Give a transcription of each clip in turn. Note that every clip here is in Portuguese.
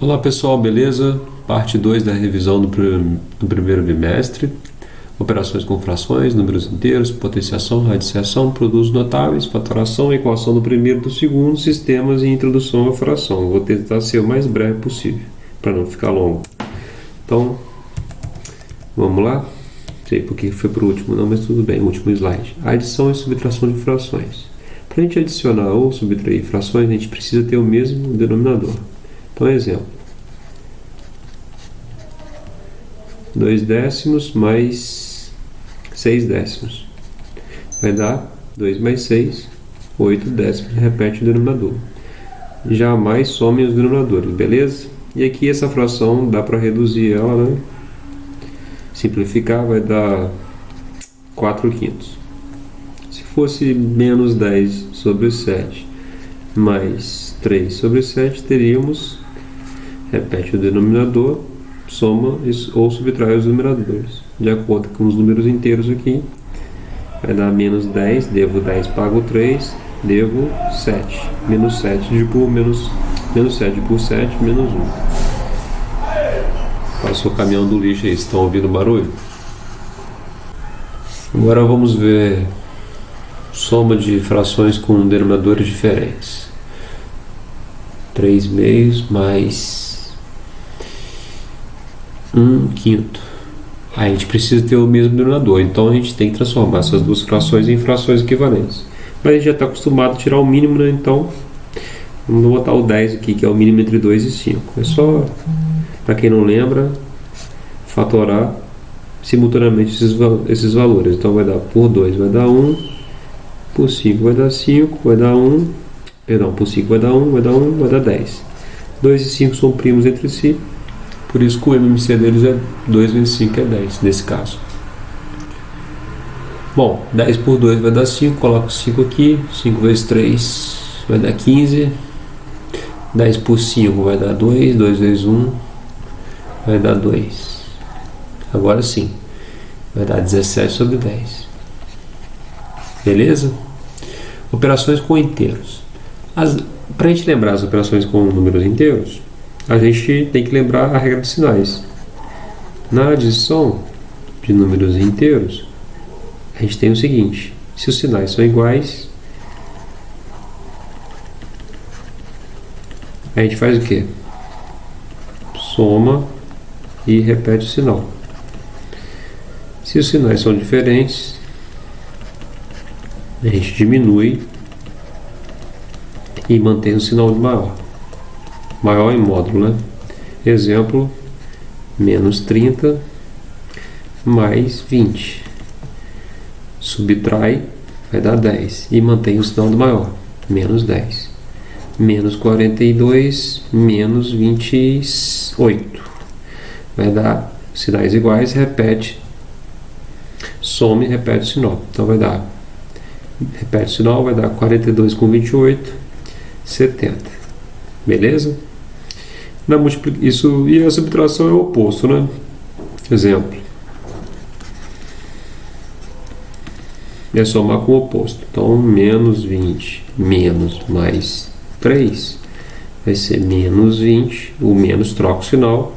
Olá pessoal, beleza? Parte 2 da revisão do primeiro bimestre. Operações com frações, números inteiros, potenciação, radiciação, produtos notáveis, fatoração, equação do primeiro e do segundo, sistemas e introdução à fração. Vou tentar ser o mais breve possível, para não ficar longo. Então, vamos lá? Não sei porque foi para o último não, mas tudo bem, último slide. Adição e subtração de frações. Para a gente adicionar ou subtrair frações, a gente precisa ter o mesmo denominador. Então, exemplo. 2 décimos mais 6 décimos. Vai dar 2 mais 6, 8 décimos. Repete o denominador. Jamais somem os denominadores, beleza? E aqui essa fração dá para reduzir ela, né? Simplificar vai dar 4 quintos. Se fosse menos 10 sobre 7 mais 3 sobre 7, teríamos, repete o denominador, soma ou subtrai os numeradores. De acordo com os números inteiros aqui, vai dar menos 10, devo 10, pago 3, devo 7. Menos 7 por menos 7 por 7, menos 1. Passou o caminhão do lixo aí, estão ouvindo barulho? Agora vamos ver soma de frações com denominadores diferentes. 3 meios mais 1 quinto. Aí a gente precisa ter o mesmo denominador, então a gente tem que transformar essas duas frações em frações equivalentes. Mas a gente já está acostumado a tirar o mínimo, né? Então vamos botar o 10 aqui, que é o mínimo entre 2 e 5. É só, para quem não lembra, fatorar simultaneamente esses valores. Então vai dar por 2 vai dar 1, por 5 vai dar 5, vai dar 1, perdão, por 5 vai dar 1, vai dar 1, vai dar 10. 2 e 5 são primos entre si, por isso que o MMC deles é 2 vezes 5 é 10, nesse caso. Bom, 10 por 2 vai dar 5, coloco 5 aqui, 5 vezes 3 vai dar 15, 10 por 5 vai dar 2, 2 vezes 1 vai dar 2. Agora sim, vai dar 17 sobre 10. Beleza? Operações com inteiros. Para a gente lembrar as operações com números inteiros, a gente tem que lembrar a regra dos sinais. Na adição de números inteiros, a gente tem o seguinte: se os sinais são iguais, a gente faz o quê? Soma e repete o sinal. Se os sinais são diferentes, a gente diminui e mantém o sinal de maior. Maior em módulo, né? Exemplo, menos 30 mais 20. Subtrai, vai dar 10. E mantém o sinal do maior, menos 10. Menos 42, menos 28. Vai dar sinais iguais, repete. Soma e repete o sinal. Então vai dar, repete o sinal, vai dar 42 com 28, 70. Beleza? Isso, e a subtração é o oposto, né? Exemplo. É somar com o oposto. Então, menos 20 menos mais 3 vai ser menos 20. O menos troca o sinal,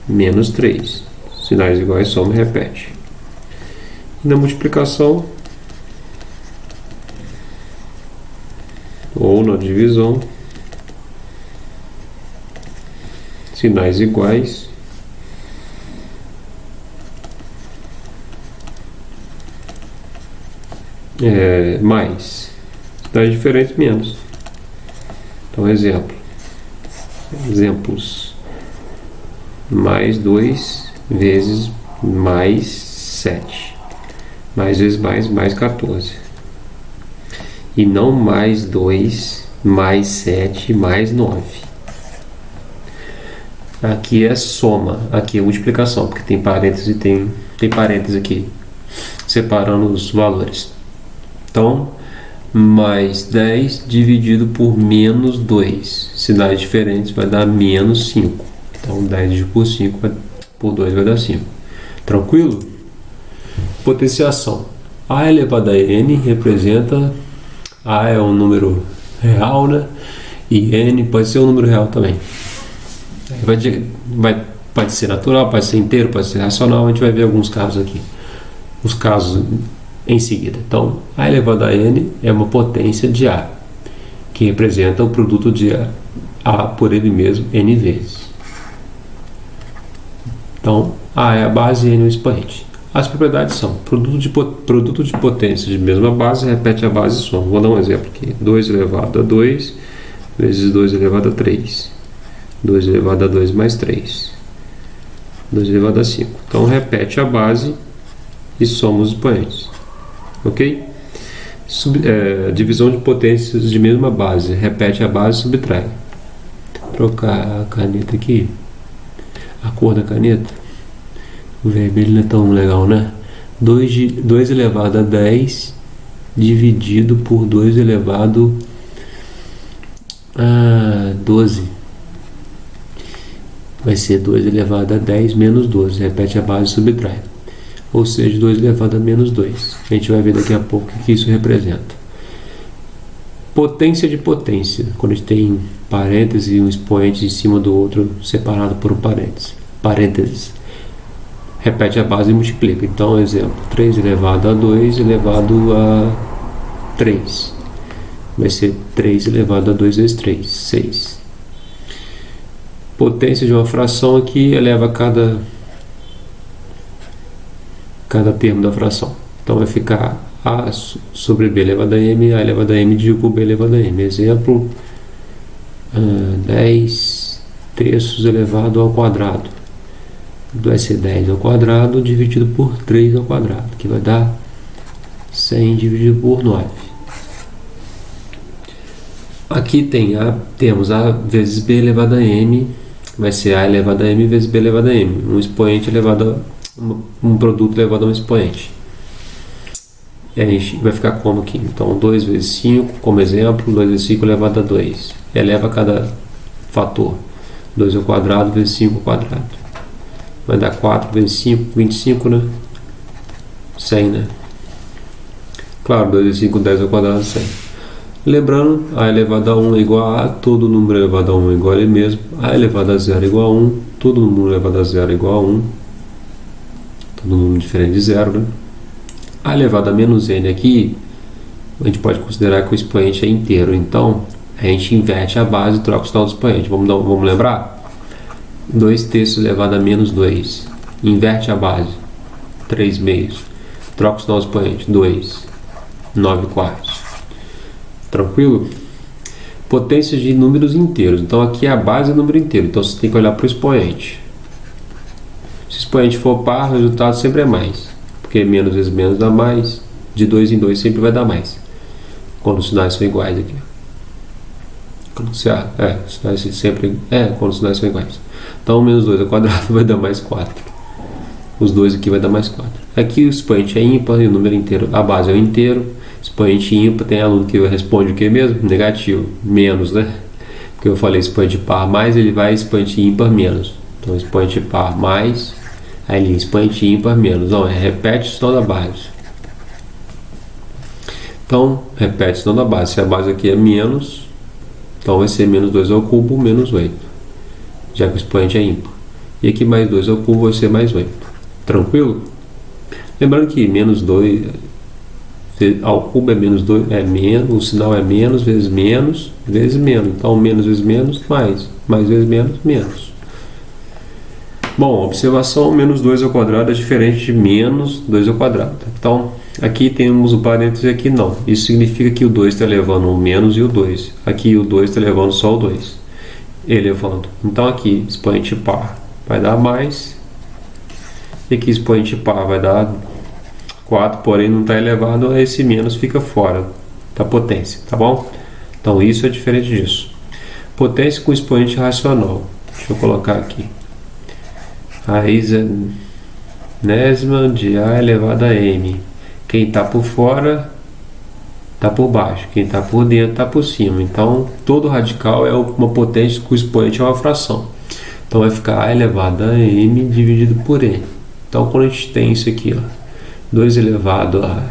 menos 3. Sinais iguais, soma e repete. E na multiplicação, ou na divisão, sinais iguais, mais, sinais diferentes, menos. Então, exemplos, mais 2 vezes mais 7, mais vezes mais 14, e não mais 2, mais 7, mais 9. Aqui é soma, aqui é multiplicação, porque tem parênteses e tem parênteses aqui, separando os valores. Então, mais 10 dividido por menos 2. Sinais diferentes vai dar menos 5. Então, 10 dividido por 5 por 2 vai dar 5. Tranquilo? Potenciação. A elevado a n representa... A é um número real, né? E n pode ser um número real também. Pode ser natural, pode ser inteiro, pode ser racional. A gente vai ver alguns casos aqui. Os casos em seguida. Então, A elevado a N é uma potência de A, que representa o produto de A por ele mesmo N vezes. Então, A é a base e N é o expoente. As propriedades são: produto de potência de mesma base repete a base e soma. Vou dar um exemplo aqui: 2 elevado a 2 vezes 2 elevado a 3. 2 elevado a 2 mais 3. 2 elevado a 5. Então, repete a base e soma os expoentes. Ok? Divisão de potências de mesma base. Repete a base e subtrai. Vou trocar a caneta aqui. A cor da caneta. O vermelho não é tão legal, né? 2 elevado a 10 dividido por 2 elevado a 12. Vai ser 2 elevado a 10 menos 12. Repete a base e subtrai. Ou seja, 2 elevado a menos 2. A gente vai ver daqui a pouco o que isso representa. Potência de potência. Quando a gente tem parênteses e um expoente em cima do outro separado por um parênteses. Repete a base e multiplica. Então, exemplo, 3 elevado a 2 elevado a 3. Vai ser 3 elevado a 2 vezes 3, 6. Potência de uma fração aqui eleva cada termo da fração. Então vai ficar A sobre B elevado a M, A elevado a M dividido por B elevado a M. Exemplo, 10 terços elevado ao quadrado. Vai ser 10 ao quadrado dividido por 3 ao quadrado, que vai dar 100 dividido por 9. Aqui temos A vezes B elevado a M, vai ser A elevado a M vezes B elevado a M. Um expoente elevado a um produto elevado a um expoente. E a gente vai ficar como aqui? Então, 2 vezes 5, como exemplo, 2 vezes 5 elevado a 2. Eleva cada fator. 2 ao quadrado vezes 5 ao quadrado. Vai dar 4 vezes 5, 25, né? 100, né? Claro, 2 vezes 5, 10 ao quadrado, 100. Lembrando, A elevado a 1 é igual a todo número elevado a 1 é igual a ele mesmo. A elevado a 0 é igual a 1. Todo número elevado a 0 é igual a 1. Todo número diferente de 0, né? A elevado a menos n aqui, a gente pode considerar que o expoente é inteiro. Então, a gente inverte a base e troca o sinal do expoente. Vamos lembrar? 2 terços elevado a menos 2. Inverte a base. 3 meios. Troca o sinal do expoente. 2. 9 quartos. Tranquilo? Potência de números inteiros. Então, aqui a base é número inteiro. Então, você tem que olhar para o expoente. Se o expoente for par, o resultado sempre é mais. Porque menos vezes menos dá mais. De 2 em 2 sempre vai dar mais. Quando os sinais são iguais aqui. Quando os sinais são iguais. Então, menos 2 ao quadrado vai dar mais 4. Os dois aqui vai dar mais 4. Aqui o expoente é ímpar e o número inteiro. A base é o inteiro. Expoente ímpar, tem aluno que responde o que mesmo? Negativo. Menos, né? Porque eu falei expoente par mais, ele vai expoente ímpar menos. Então, expoente par mais, aí ele expoente ímpar menos. Não, repete o sinal da base. Então, repete o sinal da base. Se a base aqui é menos, então vai ser menos 2 ao cubo, menos 8. Já que o expoente é ímpar. E aqui mais 2 ao cubo vai ser mais 8. Tranquilo? Lembrando que menos 2 ao cubo é menos 2, é menos, o sinal é menos vezes menos, vezes menos. Então, menos vezes menos, mais vezes menos, menos. Bom, observação, menos 2 ao quadrado é diferente de menos 2 ao quadrado. Então, aqui temos o parêntese, aqui não. Isso significa que o 2 está levando o menos e o 2. Aqui o 2 está levando só o 2. Elevando. Então, aqui, expoente par vai dar mais. E aqui, expoente par vai dar 4, porém não está elevado, esse menos fica fora da potência, tá bom? Então, isso é diferente disso. Potência com expoente racional. Deixa eu colocar aqui. Raiz enésima de A elevado a M. Quem está por fora está por baixo, quem está por dentro está por cima. Então, todo radical é uma potência com expoente é uma fração. Então, vai ficar A elevado a M dividido por N. Então, quando a gente tem isso aqui, ó, 2 elevado a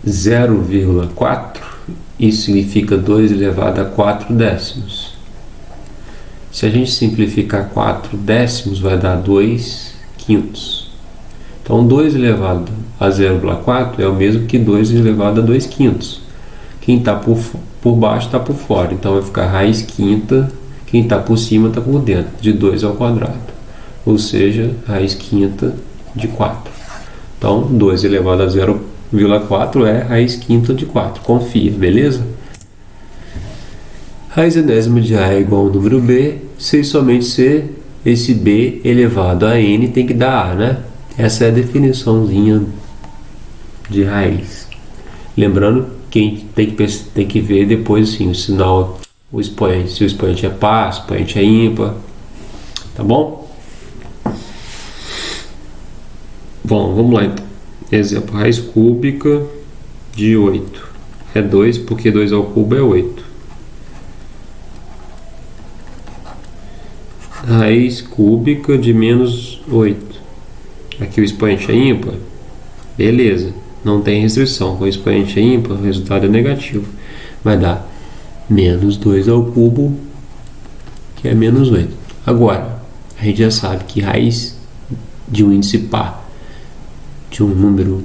0,4, isso significa 2 elevado a 4 décimos. Se a gente simplificar 4 décimos, vai dar 2 quintos. Então 2 elevado a 0,4 é o mesmo que 2 elevado a 2 quintos. Quem está por baixo está por fora, então vai ficar raiz quinta. Quem está por cima está por dentro, de 2 ao quadrado. Ou seja, raiz quinta de 4. Então 2 elevado a 0,4 é raiz quinta de 4. Confia, beleza? Raiz enésima de A é igual ao número B, se somente se esse B elevado a N tem que dar A, né? Essa é a definiçãozinha de raiz. Lembrando que tem que ver depois assim, o sinal, o expoente, se o expoente é par, se o expoente é ímpar, tá bom? Bom, vamos lá então. Exemplo, raiz cúbica de 8. É 2, porque 2 ao cubo é 8. Raiz cúbica de menos 8. Aqui o expoente é ímpar. Beleza, não tem restrição. Com o expoente é ímpar, o resultado é negativo. Vai dar menos 2 ao cubo, que é menos 8. Agora, a gente já sabe que raiz de um índice par de um número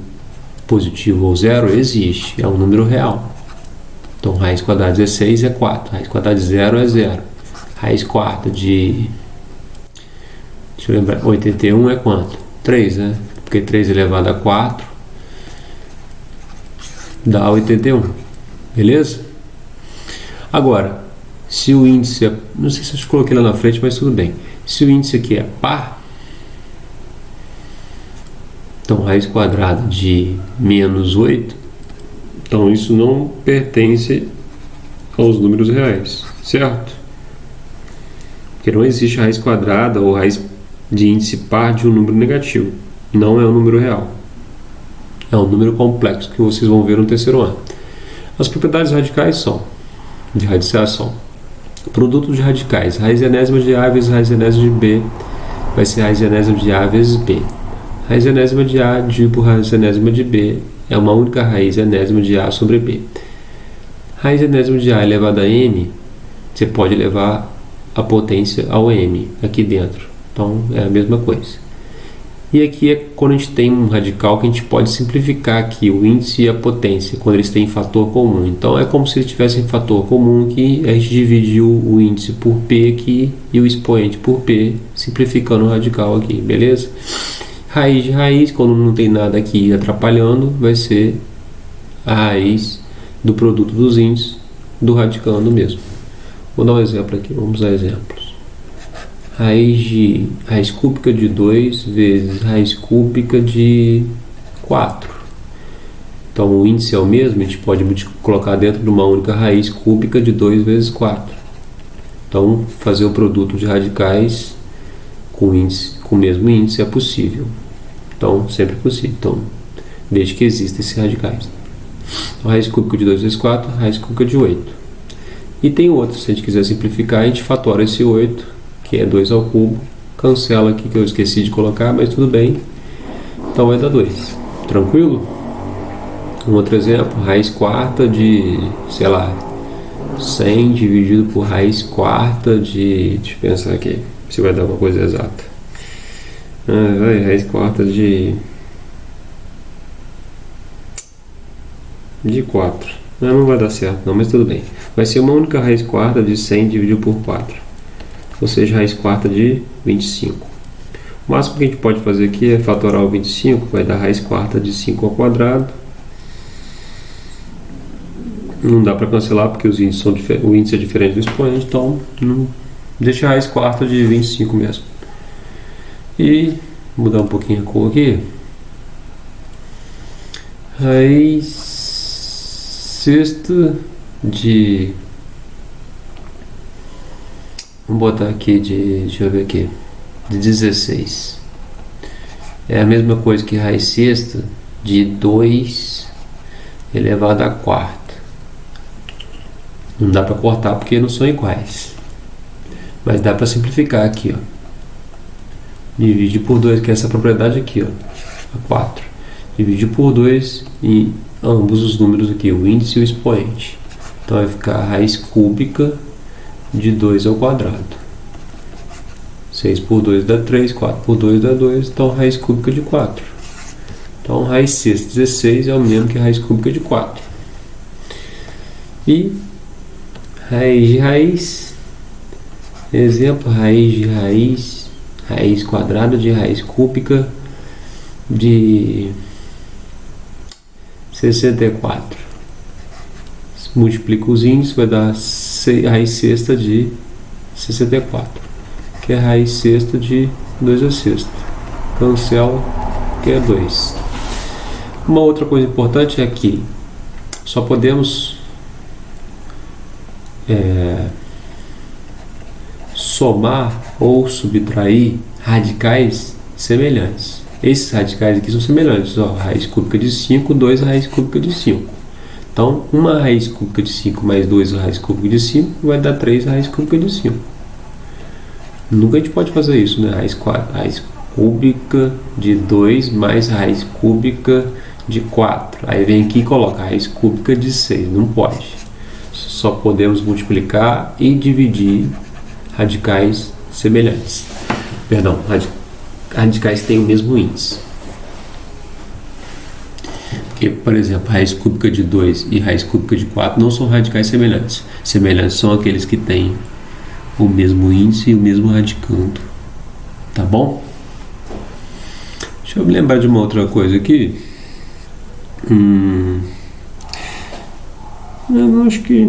positivo ou zero existe, é um número real. Então raiz quadrada de 16 é 4, raiz quadrada de 0 é 0, raiz quarta de, deixa eu lembrar, 81 é quanto? 3, né? Porque 3 elevado a 4 dá 81, beleza? Agora, se o índice é, não sei se eu coloquei lá na frente, mas tudo bem, se o índice aqui é par, então raiz quadrada de menos 8, então isso não pertence aos números reais, certo? Porque não existe raiz quadrada ou raiz de índice par de um número negativo, não é um número real, é um número complexo que vocês vão ver no terceiro ano. As propriedades radicais são de radiciação: produto de radicais, raiz enésima de A vezes raiz enésima de B vai ser raiz enésima de A vezes B. Raiz enésima de A dividido por raiz enésima de B é uma única raiz enésima de A sobre B. Raiz enésima de A elevada a M, você pode levar a potência ao M aqui dentro. Então é a mesma coisa. E aqui é quando a gente tem um radical que a gente pode simplificar aqui o índice e a potência, quando eles têm fator comum. Então é como se eles tivessem fator comum que a gente dividiu o índice por P aqui e o expoente por P, simplificando o radical aqui, beleza? Raiz de raiz, quando não tem nada aqui atrapalhando, vai ser a raiz do produto dos índices do radicando mesmo. Vou dar um exemplo aqui, vamos usar exemplos. Raiz cúbica de 2 vezes raiz cúbica de 4. Então o índice é o mesmo, a gente pode colocar dentro de uma única raiz cúbica de 2 vezes 4. Então fazer o produto de radicais com o mesmo índice é possível. Então sempre é possível, então, desde que existam esses radicais. Então, raiz cúbica de 2 vezes 4, raiz cúbica de 8. E tem outro, se a gente quiser simplificar, a gente fatora esse 8, que é 2 ao cubo, cancela aqui que eu esqueci de colocar, mas tudo bem, então vai dar 2, tranquilo? Um outro exemplo, raiz quarta de, sei lá, 100 dividido por raiz quarta de, deixa eu pensar aqui, se vai dar alguma coisa exata. Raiz quarta de 4, não vai dar certo não, mas tudo bem, vai ser uma única raiz quarta de 100 dividido por 4, ou seja, raiz quarta de 25. O máximo que a gente pode fazer aqui é fatorar o 25, vai dar raiz quarta de 5 ao quadrado. Não dá para cancelar porque os índices o índice é diferente do expoente, então deixa a raiz quarta de 25 mesmo. E mudar um pouquinho a cor aqui. Raiz sexta de, vamos botar aqui de, deixa eu ver aqui, de 16. É a mesma coisa que raiz sexta de 2 elevado a quarta. Não dá para cortar porque não são iguais, mas dá para simplificar aqui, ó. Dividir por 2, que é essa propriedade aqui, ó, a 4. Dividir por 2 e ambos os números aqui, o índice e o expoente. Então vai ficar raiz cúbica de 2 ao quadrado. 6 por 2 dá 3, 4 por 2 dá 2, então raiz cúbica de 4. Então raiz sexta 16 é o mesmo que raiz cúbica de 4. E raiz de raiz, exemplo, raiz de raiz, raiz quadrada de raiz cúbica de 64. Multiplica os índices, vai dar raiz sexta de 64, que é raiz sexta de 2 a sexta. Cancela, que é 2. Uma outra coisa importante é que só podemos somar ou subtrair radicais semelhantes. Esses radicais aqui são semelhantes, ó, raiz cúbica de 5, 2 raiz cúbica de 5. Então, uma raiz cúbica de 5 mais 2 raiz cúbica de 5 vai dar 3 raiz cúbica de 5. Nunca a gente pode fazer isso, né? Raiz cúbica de 2 mais raiz cúbica de 4. Aí vem aqui e coloca raiz cúbica de 6. Não pode. Só podemos multiplicar e dividir radicais semelhantes. Perdão, radicais que têm o mesmo índice. Porque, por exemplo, raiz cúbica de 2 e raiz cúbica de 4 não são radicais semelhantes. Semelhantes são aqueles que têm o mesmo índice e o mesmo radicando. Tá bom? Deixa eu me lembrar de uma outra coisa aqui. Eu acho que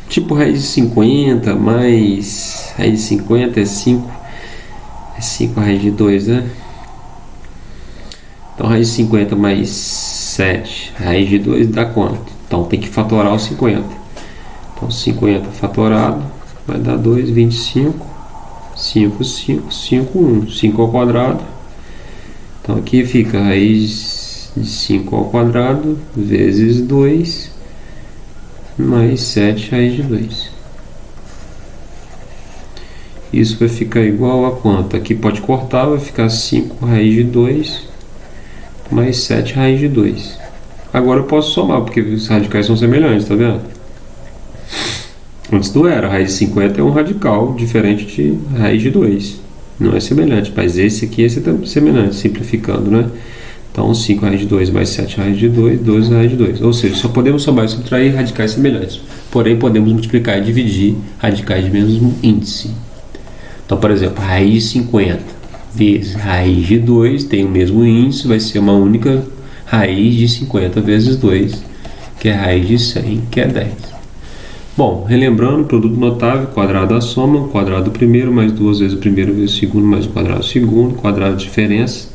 tipo raiz de 50 mais raiz de 50 é 5. É 5 raiz de 2, né? Então raiz de 50 mais 7 raiz de 2 dá quanto? Então tem que fatorar o 50. Então 50 fatorado vai dar 2, 25. 5, 5, 5, 1. 5 ao quadrado. Então aqui fica raiz de 5 ao quadrado vezes 2 mais 7 raiz de 2. Isso vai ficar igual a quanto? Aqui pode cortar, vai ficar 5 raiz de 2 mais 7 raiz de 2. Agora eu posso somar, porque os radicais são semelhantes, tá vendo? Antes não era, raiz de 50 é um radical diferente de raiz de 2. Não é semelhante, mas esse aqui é semelhante, simplificando, né? Então 5 raiz de 2 mais 7 raiz de 2, 12 raiz de 2. Ou seja, só podemos somar e subtrair radicais semelhantes. Porém, podemos multiplicar e dividir radicais de mesmo índice. Então, por exemplo, raiz de 50 vezes raiz de 2 tem o mesmo índice, vai ser uma única raiz de 50 vezes 2, que é raiz de 100, que é 10. Bom, relembrando, produto notável, quadrado da soma, quadrado do primeiro, mais 2 vezes o primeiro vezes o segundo, mais o quadrado do segundo, quadrado de diferença,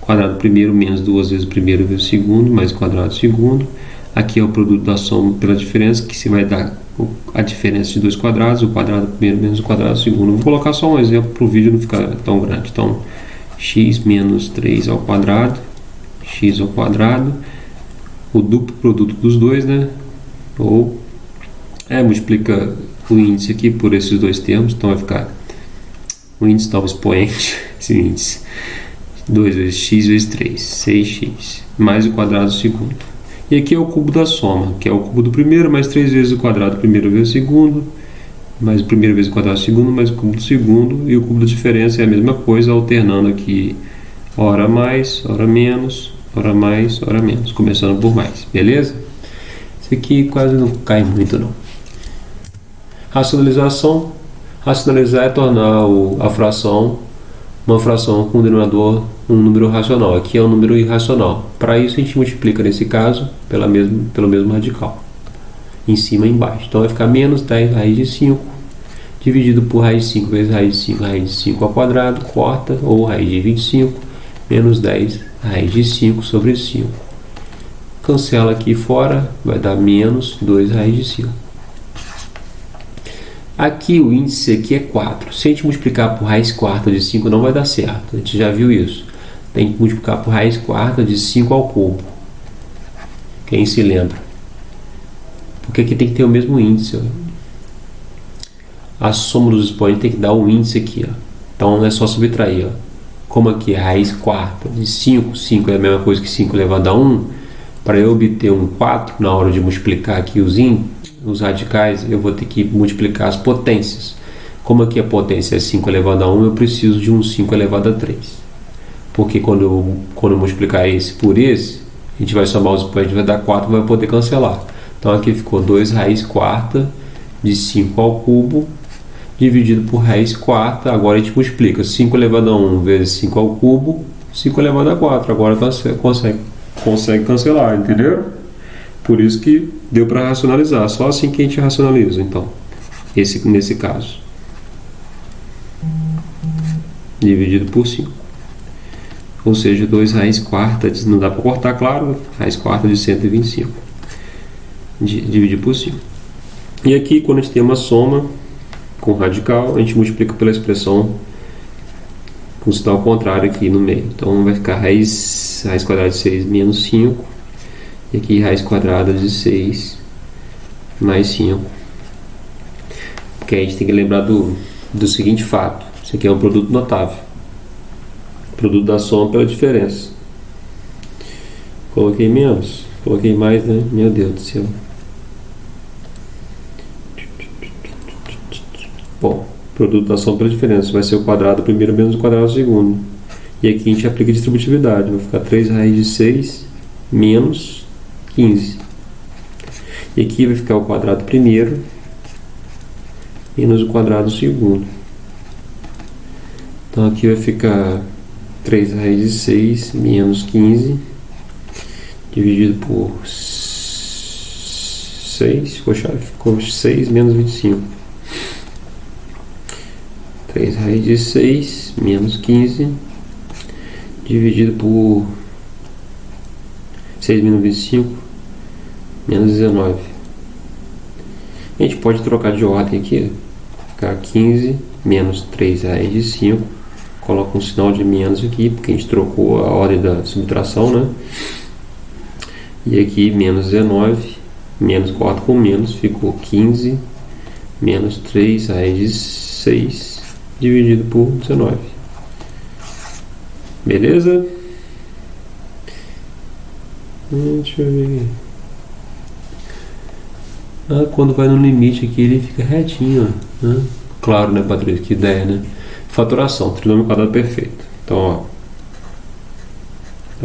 quadrado do primeiro menos 2 vezes o primeiro vezes o segundo, mais o quadrado do segundo. Aqui é o produto da soma pela diferença, que se vai dar a diferença de dois quadrados, o quadrado do primeiro menos o quadrado do segundo. Vou colocar só um exemplo para o vídeo não ficar tão grande. Então, x menos 3 ao quadrado, x ao quadrado, o duplo produto dos dois, né? Ou multiplica o índice aqui por esses dois termos, então vai ficar o índice está o expoente, esse índice, 2 vezes x vezes 3, 6x, mais o quadrado do segundo. E aqui é o cubo da soma, que é o cubo do primeiro, mais 3 vezes o quadrado do primeiro vezes o segundo, mais o primeiro vezes o quadrado do segundo, mais o cubo do segundo, e o cubo da diferença é a mesma coisa, alternando aqui hora mais, hora menos, hora mais, hora menos, começando por mais, beleza? Isso aqui quase não cai muito não. Racionalização. Racionalizar é tornar a fração uma fração com denominador um número racional. Aqui é um número irracional. Para isso a gente multiplica nesse caso pelo mesmo radical, em cima e embaixo. Então vai ficar menos 10 raiz de 5 dividido por raiz de 5 vezes raiz de 5, raiz de 5 ao quadrado, corta, ou raiz de 25 menos 10 raiz de 5 sobre 5. Cancela aqui fora, vai dar menos 2 raiz de 5. Aqui o índice aqui é 4. Se a gente multiplicar por raiz quarta de 5 não vai dar certo. A gente já viu isso. Tem que multiplicar por raiz quarta de 5 ao cubo. Quem se lembra? Porque aqui tem que ter o mesmo índice. A soma dos expoentes tem que dar o índice aqui. Então não é só subtrair. Como aqui é raiz quarta de 5, 5 é a mesma coisa que 5 elevado a 1. Para eu obter um 4 na hora de multiplicar aqui os radicais, eu vou ter que multiplicar as potências. Como aqui a potência é 5 elevado a 1, eu preciso de um 5 elevado a 3. Porque quando eu multiplicar esse por esse, a gente vai somar os expoentes, vai dar 4, vai poder cancelar. Então aqui ficou 2 raiz quarta de 5 ao cubo, dividido por raiz quarta. Agora a gente multiplica 5 elevado a 1 vezes 5 ao cubo, 5 elevado a 4. Agora consegue cancelar, entendeu? Por isso que deu para racionalizar. Só assim que a gente racionaliza, então. Nesse caso. Dividido por 5. Ou seja, 2 raiz quarta, não dá para cortar, claro, raiz quarta de 125. Dividir por 5. E aqui, quando a gente tem uma soma com radical, a gente multiplica pela expressão com o sinal contrário aqui no meio. Então vai ficar raiz quadrada de 6 menos 5. E aqui raiz quadrada de 6 mais 5. Porque a gente tem que lembrar do seguinte fato. Isso aqui é um produto notável. Produto da soma pela diferença. Coloquei menos. Coloquei mais, né? Meu Deus do céu. Bom, produto da soma pela diferença. Vai ser o quadrado primeiro menos o quadrado segundo. E aqui a gente aplica a distributividade. Vai ficar 3 raiz de 6 menos 15. E aqui vai ficar o quadrado primeiro menos o quadrado segundo. Então aqui vai ficar 3 raiz de 6 menos 15 dividido por 6, ficou 6 menos 25. 3 raiz de 6 menos 15 dividido por 6 menos 25 menos 19. A gente pode trocar de ordem aqui, ficar 15 menos 3 raiz de 5. Coloca um sinal de menos aqui, porque a gente trocou a ordem da subtração, né? E aqui menos 19, menos 4 com menos, ficou 15 menos 3 raiz de 6 dividido por 19. Beleza? Deixa eu ver. Quando vai no limite aqui ele fica retinho, né? Claro, né, Patrícia? Que ideia, né? Fatoração, trinômio quadrado perfeito. Então, ó,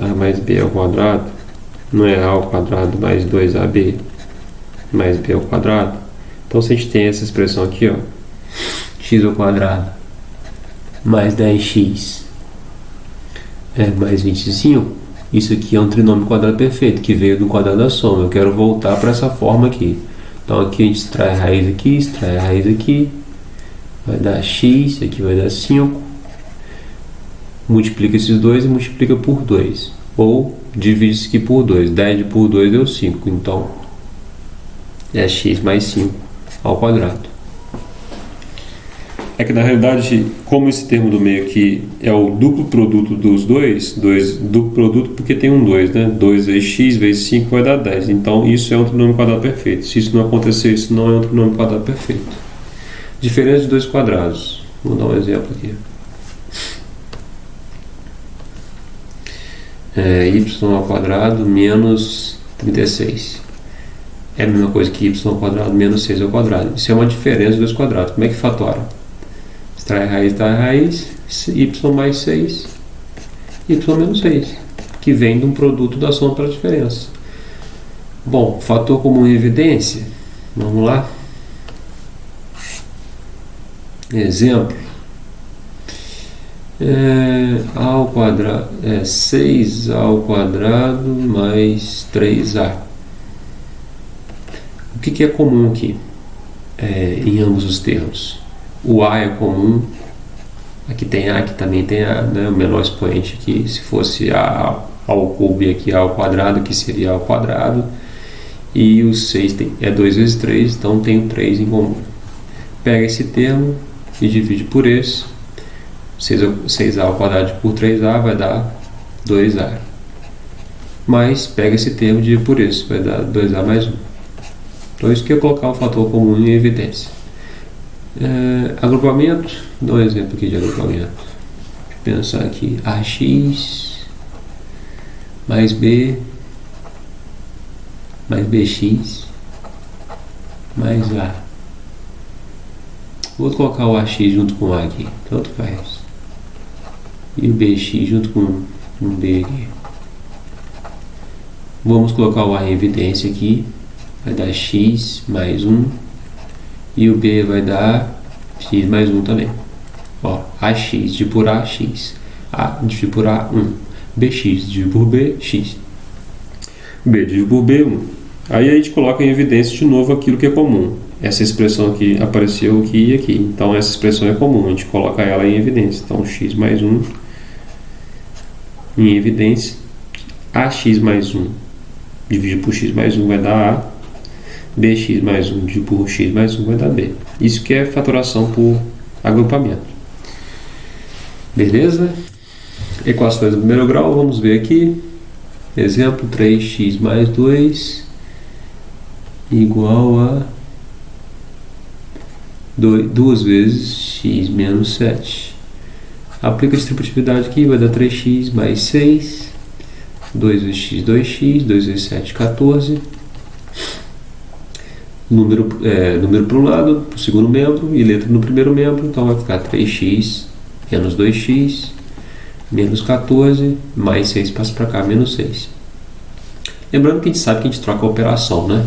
A mais B ao quadrado não é A ao quadrado mais 2AB mais B ao quadrado. Então, se a gente tem essa expressão aqui, ó, x ao quadrado mais 10x mais 25, isso aqui é um trinômio quadrado perfeito que veio do quadrado da soma. Eu quero voltar para essa forma aqui. Então, aqui a gente extrai a raiz aqui, extrai a raiz aqui, vai dar x, aqui vai dar 5. Multiplica esses dois e multiplica por 2. Ou divide isso aqui por 2. 10 por 2 deu 5. Então, é x mais 5 ao quadrado. É que na realidade, como esse termo do meio aqui é o duplo produto dos dois, duplo produto porque tem um 2, né? 2 vezes x vezes 5 vai dar 10. Então, isso é um trinômio quadrado perfeito. Se isso não acontecer, isso não é um trinômio quadrado perfeito. Diferença de dois quadrados. Vou dar um exemplo aqui. Y ao quadrado menos 36. É a mesma coisa que y ao quadrado menos 6 ao quadrado. Isso é uma diferença de dois quadrados. Como é que fatora? Extrai raiz da raiz, y mais 6, y menos 6, que vem de um produto da soma pela diferença. Bom, fator comum em evidência. Vamos lá. Exemplo. Ao quadrado, 6 ao quadrado mais 3a. O que é comum aqui em ambos os termos? O a é comum, aqui tem a, aqui também tem a, né, o menor expoente aqui. Se fosse a ao cubo e aqui a ao quadrado, que seria a ao quadrado. E o 6 é 2 vezes 3, então tem o 3 em comum. Pega esse termo e divide por esse. 6a ao quadrado por 3a vai dar 2a. Mas pega esse termo e divide por esse, vai dar 2a mais 1. Então isso que é colocar um fator comum em evidência. Agrupamento, dá um exemplo aqui de agrupamento. Deixa eu pensar aqui, ax mais b mais bx mais a. Vou colocar o AX junto com o A aqui, tanto faz. E o BX junto com um B aqui. Vamos colocar o A em evidência aqui. Vai dar X mais 1. E o B vai dar X mais 1 também. Ó, AX dividido por A, X. A dividido por A, 1. BX dividido por B, X. B dividido por B, 1. Aí a gente coloca em evidência de novo aquilo que é comum. Essa expressão aqui apareceu aqui e aqui. Então essa expressão é comum. A gente coloca ela em evidência. Então X mais 1 em evidência. AX mais 1 dividido por X mais 1 vai dar A. BX mais 1 dividido por X mais 1 vai dar B. Isso que é fatoração por agrupamento. Beleza? Equações do primeiro grau, vamos ver aqui. Exemplo, 3x mais 2 igual a 2 vezes x menos 7. Aplica a distributividade aqui, vai dar 3x mais 6. 2 vezes x, 2x. 2 vezes 7, 14. Número para um lado, para o segundo membro, e letra no primeiro membro. Então vai ficar 3x menos 2x menos 14, mais 6 passa para cá, menos 6. Lembrando que a gente sabe que a gente troca a operação, né?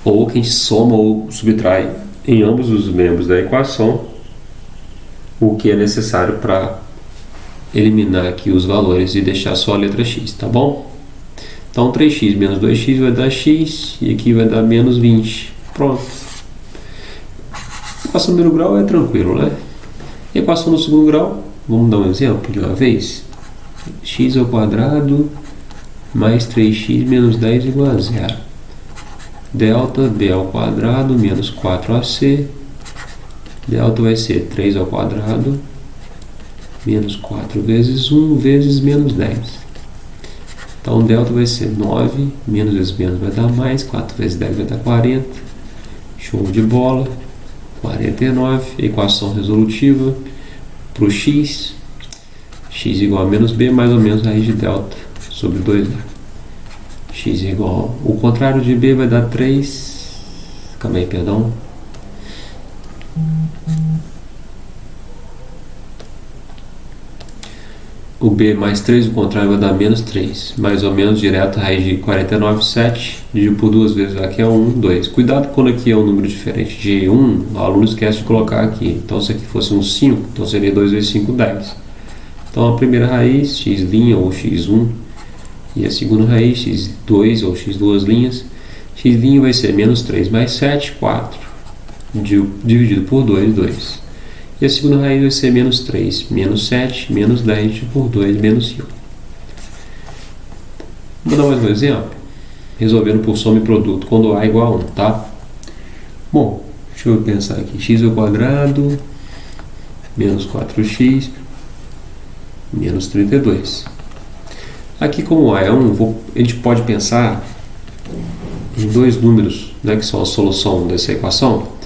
Ou que a gente soma ou subtrai em ambos os membros da equação o que é necessário para eliminar aqui os valores e deixar só a letra x, tá bom? Então 3x menos 2x vai dar x e aqui vai dar menos 20. Pronto. Equação do primeiro grau é tranquilo, né? Equação do segundo grau, vamos dar um exemplo de uma vez. X ao quadrado mais 3x menos 10 igual a 0. Delta b ao quadrado menos 4ac. Delta vai ser 3 ao quadrado menos 4 vezes 1 vezes menos 10. Então delta vai ser 9, menos vezes menos vai dar mais, 4 vezes 10 vai dar 40. Show de bola. 49, equação resolutiva para o x. X igual a menos b, mais ou menos raiz de delta sobre 2a. X igual, o contrário de b vai dar 3. Calma aí, perdão. O b mais 3, o contrário vai dar menos 3. Mais ou menos direto, raiz de 49, 7. Dividido por 2 vezes, aqui é 1, 2. Cuidado quando aqui é um número diferente de 1, o aluno esquece de colocar aqui. Então se aqui fosse um 5, então seria 2 vezes 5, 10. Então a primeira raiz, x' ou x1. E a segunda raiz, x2 ou x2 linhas. X' vai ser menos 3 mais 7, 4. Dividido por 2, 2. E a segunda raiz vai ser menos 3, menos 7, menos 10 por 2, menos 5. Vou dar mais um exemplo. Resolvendo por soma e produto, quando A é igual a 1, tá? Bom, deixa eu pensar aqui. X ao quadrado, menos 4x, menos 32. Aqui, como A é 1, a gente pode pensar em dois números, né, que são a solução dessa equação,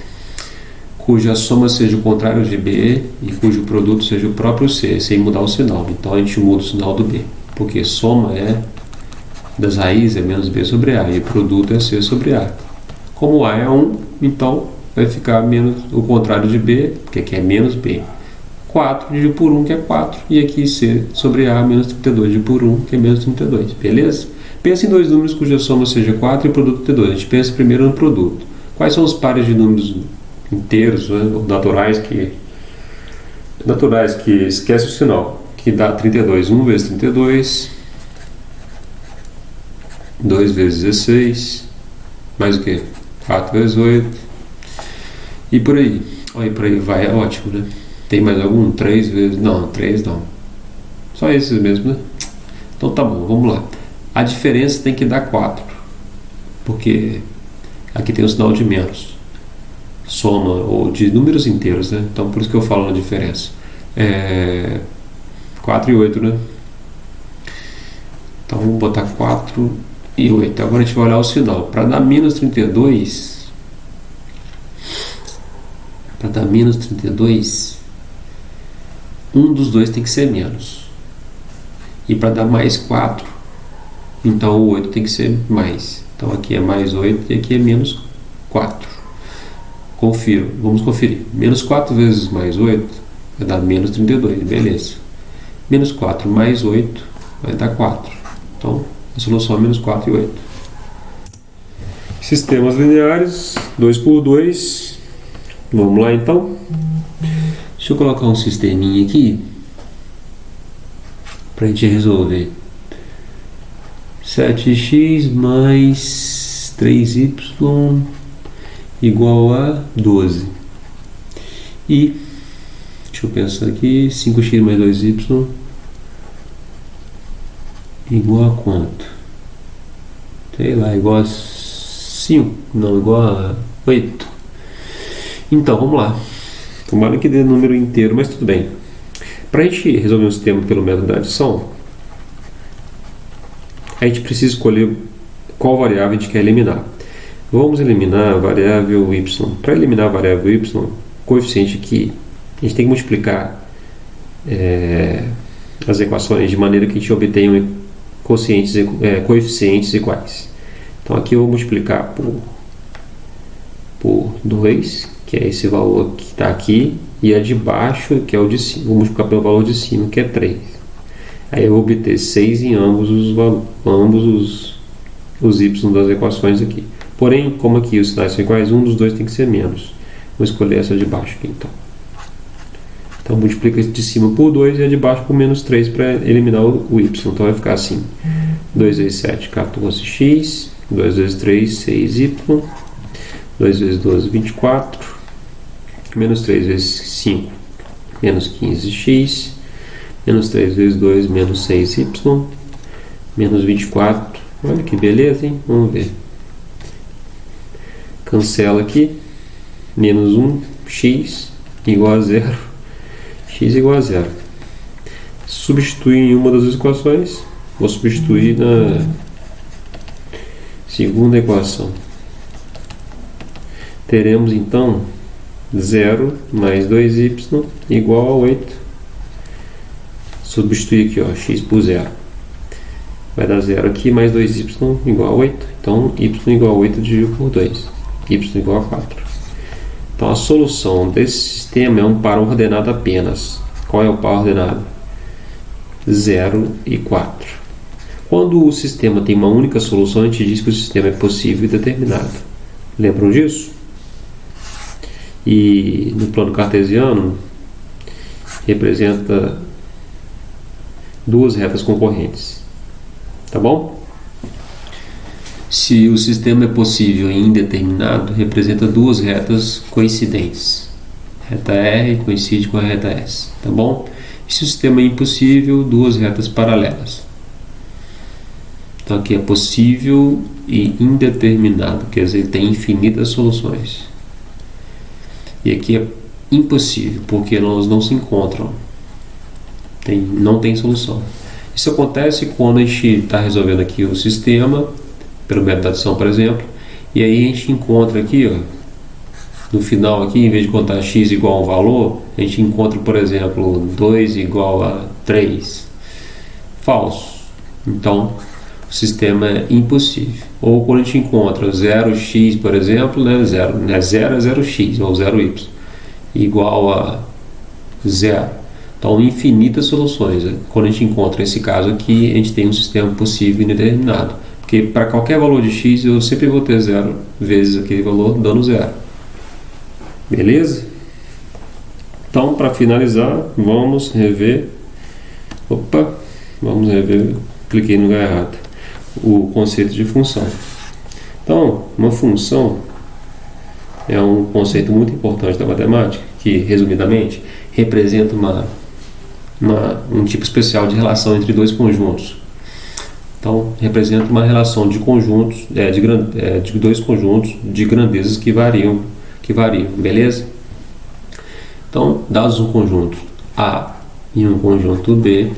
cuja soma seja o contrário de B e cujo produto seja o próprio C, sem mudar o sinal. Então a gente muda o sinal do B, porque soma das raízes é menos B sobre A e o produto é C sobre A. Como A é 1, então vai ficar menos o contrário de B, porque aqui é menos B. 4 dividido por 1, que é 4, e aqui C sobre A menos 32 dividido por 1, que é menos 32, beleza? Pensa em dois números cuja soma seja 4 e o produto 32. A gente pensa primeiro no produto. Quais são os pares de números inteiros, né, naturais que esquece o sinal, que dá 32, 1 vezes 32, 2 vezes 16, mais o que? 4 vezes 8, e por aí. Olha, por aí vai, é ótimo, né? Tem mais algum? 3 vezes, não, 3 não, só esses mesmo, né? Então tá bom, vamos lá. A diferença tem que dar 4, porque aqui tem o sinal de menos. Soma ou de números inteiros, né? Então por isso que eu falo na diferença. 4 e 8, né? Então vamos botar 4 e 8. Agora a gente vai olhar o sinal. Para dar menos 32, um dos dois tem que ser menos. E para dar mais 4, então o 8 tem que ser mais. Então aqui é mais 8 e aqui é menos 4. Confiro, vamos conferir. Menos 4 vezes mais 8 vai dar menos 32, beleza. Menos 4 mais 8 vai dar 4. Então, a solução é menos 4 e 8. Sistemas lineares, 2 por 2. Vamos lá então. Deixa eu colocar um sisteminha aqui para a gente resolver. 7x mais 3y igual a 12. E, deixa eu pensar aqui, 5x mais 2y igual a quanto? Sei lá, igual a 5, não, igual a 8. Então, vamos lá. Tomara que dê número inteiro, mas tudo bem. Para a gente resolver um sistema pelo método da adição, a gente precisa escolher qual variável a gente quer eliminar. Vamos eliminar a variável y. Para eliminar a variável y, o coeficiente aqui, a gente tem que multiplicar as equações de maneira que a gente obtenha coeficientes iguais. Então aqui eu vou multiplicar por 2, que é esse valor que está aqui, e a de baixo, que é o de cima. Vou multiplicar pelo valor de cima, que é 3. Aí eu vou obter 6 em ambos os y das equações aqui. Porém, como aqui os sinais são iguais, um dos dois tem que ser menos. Vou escolher essa de baixo aqui, então. Então, multiplica esse de cima por 2 e a de baixo por menos 3 para eliminar o y. Então, vai ficar assim. 2 vezes 7, 14x. 2 vezes 3, 6y. 2 vezes 12, 24. Menos 3 vezes 5, menos 15x. Menos 3 vezes 2, menos 6y. Menos 24. Olha que beleza, hein? Vamos ver. Cancela aqui. Menos 1, x igual a 0. X igual a 0. Substituir em uma das equações. Vou substituir na segunda equação. Teremos então 0 mais 2y igual a 8. Substituir aqui, ó, x por 0. Vai dar 0 aqui, mais 2y igual a 8. Então, y igual a 8 dividido por 2. Y igual a 4. Então, a solução desse sistema é um par ordenado apenas. Qual é o par ordenado? 0 e 4. Quando o sistema tem uma única solução, a gente diz que o sistema é possível e determinado. Lembram disso? E no plano cartesiano, representa duas retas concorrentes. Tá bom? Se o sistema é possível e indeterminado, representa duas retas coincidentes. Reta R coincide com a reta S. Tá bom? E se o sistema é impossível, duas retas paralelas. Então aqui é possível e indeterminado, quer dizer, tem infinitas soluções. E aqui é impossível, porque elas não se encontram. Não tem solução. Isso acontece quando a gente está resolvendo aqui o sistema, pelo método da adição, por exemplo, e aí a gente encontra aqui, ó, no final aqui, em vez de contar x igual a um valor, a gente encontra, por exemplo, 2 igual a 3. Falso. Então, o sistema é impossível. Ou quando a gente encontra 0x, por exemplo, 0 é 0x, ou 0y, igual a 0. Então, infinitas soluções. Quando a gente encontra esse caso aqui, a gente tem um sistema possível e indeterminado. Porque para qualquer valor de x, eu sempre vou ter 0 vezes aquele valor, dando 0. Beleza? Então, para finalizar, vamos rever. Cliquei no lugar errado. O conceito de função. Então, uma função é um conceito muito importante da matemática, que, resumidamente, representa um tipo especial de relação entre dois conjuntos. Então, representa uma relação de conjuntos, de dois conjuntos de grandezas que variam, beleza? Então, dados um conjunto A e um conjunto B,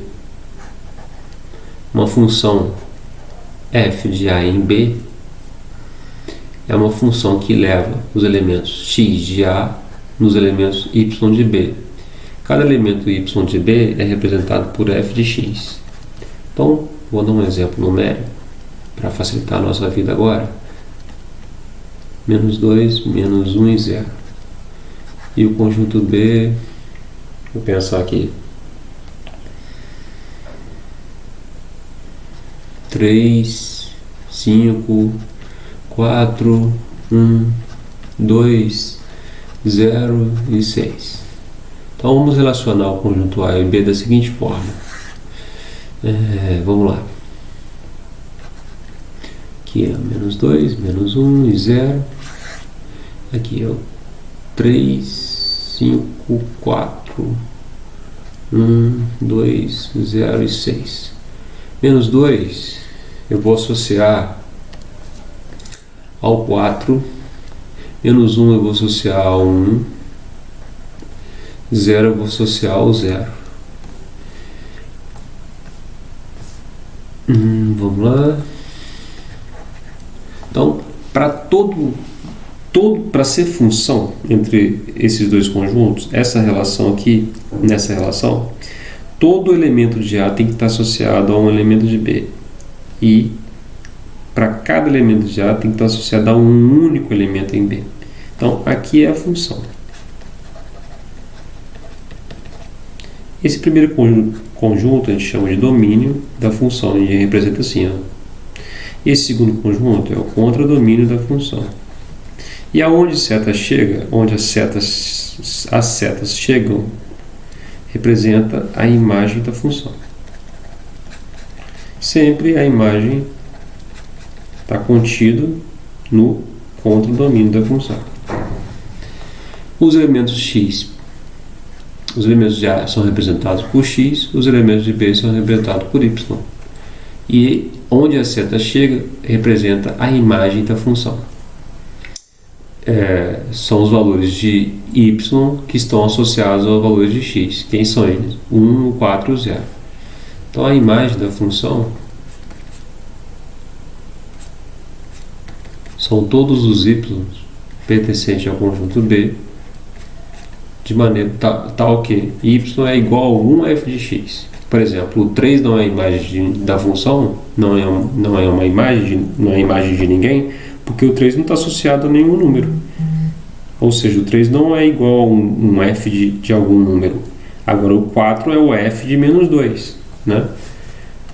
uma função f de A em B é uma função que leva os elementos x de A nos elementos y de B. Cada elemento y de B é representado por f de x. Então, vou dar um exemplo numérico para facilitar a nossa vida agora. Menos 2, menos 1 e 0. E o conjunto B, vou pensar aqui, 3, 5, 4, 1, 2, 0 e 6. Então vamos relacionar o conjunto A e B da seguinte forma. Vamos lá. Aqui é menos 2, menos 1 e 0. Aqui é o 3, 5, 4, 1, 2, 0 e 6. Menos 2 eu vou associar ao 4. Menos 1 eu vou associar ao 1. 0 eu vou associar ao 0. Vamos lá. Então, para ser função entre esses dois conjuntos, essa relação aqui, nessa relação, todo elemento de A tem que estar associado a um elemento de B. E para cada elemento de A tem que estar associado a um único elemento em B. Então, aqui é a função. Esse primeiro conjunto a gente chama de domínio da função, a gente representa assim, ó. Esse segundo conjunto é o contradomínio da função. E aonde seta chega, onde as setas chegam, representa a imagem da função. Sempre a imagem está contida no contradomínio da função. Os elementos x, os elementos de A são representados por x, os elementos de B são representados por y. E onde a seta chega, representa a imagem da função. São os valores de y que estão associados aos valores de x. Quem são eles? 1, 4 e 0. Então a imagem da função são todos os y pertencentes ao conjunto B, de maneira tal que y é igual a 1f de x. Por exemplo, o 3 não é a imagem da função, não é uma imagem, não é a imagem de ninguém, porque o 3 não está associado a nenhum número. Ou seja, o 3 não é igual a um f de algum número. Agora o 4 é o f de menos 2, né?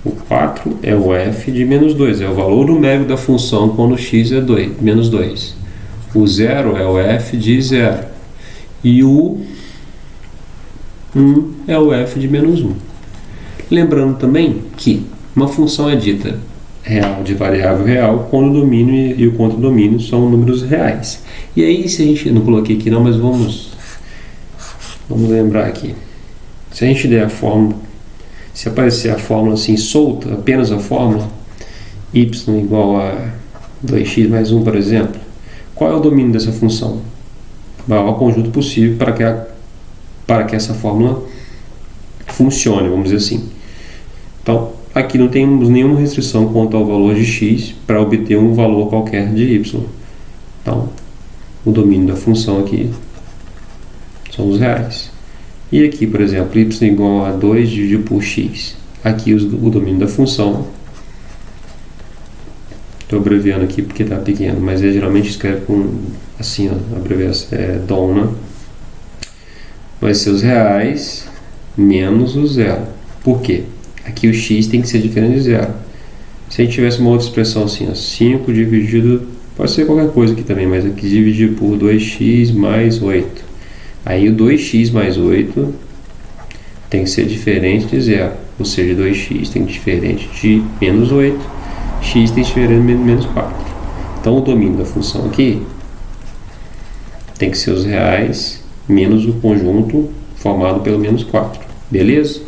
O 4 é o f de menos 2, é o valor numérico da função quando x é menos 2. O 0 é o f de 0. E o 1 é o f de menos 1. Lembrando também que uma função é dita real de variável real quando o domínio e o contradomínio são números reais. E aí, se a gente não coloquei aqui não, mas vamos lembrar aqui. Se a gente der a fórmula, se aparecer a fórmula assim solta, apenas a fórmula y igual a 2x mais 1, por exemplo, qual é o domínio dessa função? O maior conjunto possível para que essa fórmula funcione, vamos dizer assim. Então, aqui não temos nenhuma restrição quanto ao valor de x para obter um valor qualquer de y. Então, o domínio da função aqui são os reais. E aqui, por exemplo, y igual a 2 dividido por x. Aqui o domínio da função, estou abreviando aqui porque está pequeno, mas geralmente escreve com assim, ó, abreviação DOM, né? Vai ser os reais menos o zero. Por quê? Aqui o x tem que ser diferente de zero. Se a gente tivesse uma outra expressão assim, ó, 5 dividido, pode ser qualquer coisa aqui também, mas aqui dividido por 2x mais 8. Aí o 2x mais 8 tem que ser diferente de zero, ou seja, 2x tem que ser diferente de menos 8, x tem que ser diferente de menos 4. Então o domínio da função aqui tem que ser os reais menos o conjunto formado pelo menos 4. Beleza?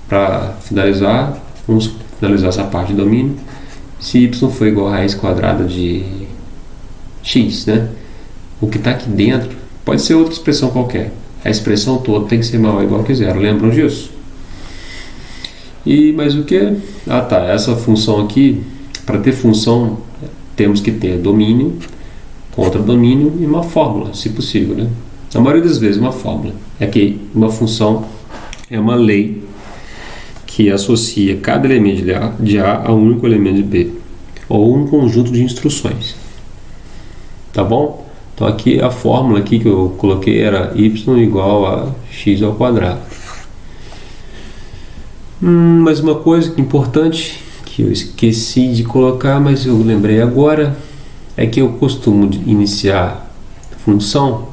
Para finalizar, vamos finalizar essa parte de domínio. Se y for igual a raiz quadrada de x, né? O que está aqui dentro pode ser outra expressão qualquer. A expressão toda tem que ser maior ou igual que zero. Lembram disso? E mais o que? Essa função aqui, para ter função, temos que ter domínio, contradomínio e uma fórmula, se possível, né? Na maioria das vezes, uma fórmula. É que uma função é uma lei que associa cada elemento de A a um único elemento de B, ou um conjunto de instruções. Tá bom? Então aqui a fórmula aqui que eu coloquei era y igual a x ao quadrado. Mas uma coisa importante que eu esqueci de colocar, mas eu lembrei agora, é que eu costumo iniciar função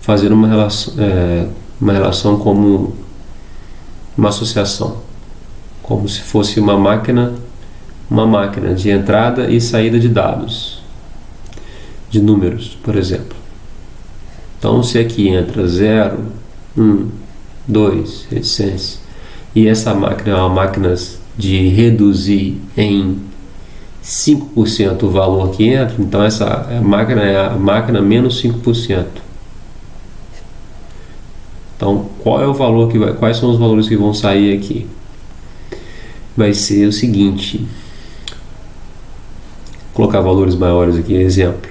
fazendo uma relação como uma associação, como se fosse uma máquina de entrada e saída de dados, de números, por exemplo. Então, se aqui entra 0, 1, 2, reticência, e essa máquina é uma máquina de reduzir em 5% o valor que entra, então essa máquina é a máquina menos 5%. Então, qual é o valor que quais são os valores que vão sair aqui? Vai ser o seguinte, vou colocar valores maiores aqui, exemplo,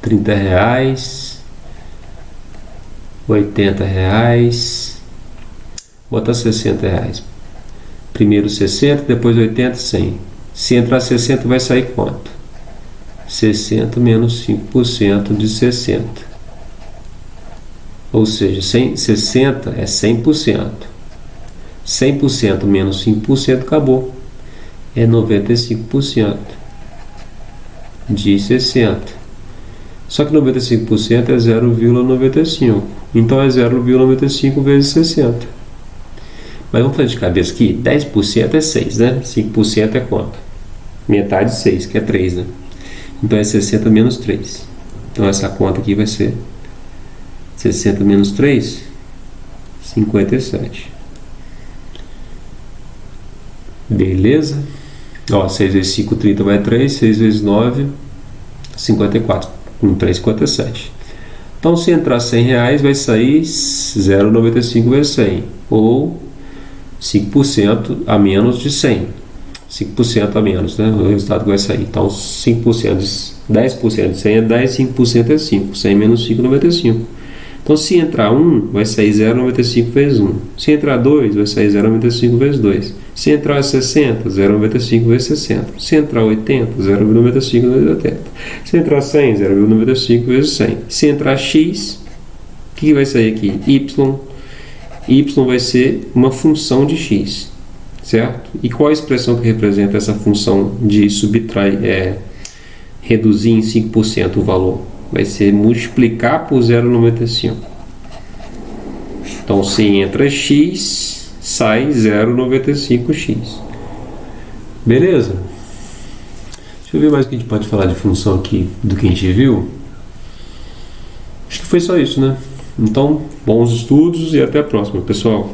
R$30, R$80, botar R$60. Primeiro 60, depois 80, 100. Se entrar 60 vai sair quanto? 60 menos 5% de 60. Ou seja, 60 é 100%. 100% menos 5% acabou. É 95% de 60. Só que 95% é 0,95. Então é 0,95 vezes 60. Mas vamos fazer de cabeça aqui. 10% é 6, né? 5% é quanto? Metade de 6, que é 3, né? Então é 60 menos 3. Então essa conta aqui vai ser 60 menos 3, 57. Beleza? Ó, 6 vezes 5, 30 vai 3. 6 vezes 9, 54. Com 3, 57. Então, se entrar R$100, vai sair 0,95 vezes 100. Ou 5% a menos de 100. 5% a menos, né? O resultado que vai sair. Então, 5%, 10% de 100 é 10, 5% é 5. 100 menos 5, 95. Então, se entrar 1, vai sair 0,95 vezes 1. Se entrar 2, vai sair 0,95 vezes 2. Se entrar 60, 0,95 vezes 60. Se entrar 80, 0,95 vezes 80. Se entrar 100, 0,95 vezes 100. Se entrar x, o que vai sair aqui? Y vai ser uma função de x, certo? E qual a expressão que representa essa função de reduzir em 5% o valor? Vai ser multiplicar por 0,95. Então, se entra x, sai 0,95x. Beleza? Deixa eu ver mais o que a gente pode falar de função aqui do que a gente viu. Acho que foi só isso, né? Então, bons estudos e até a próxima, pessoal.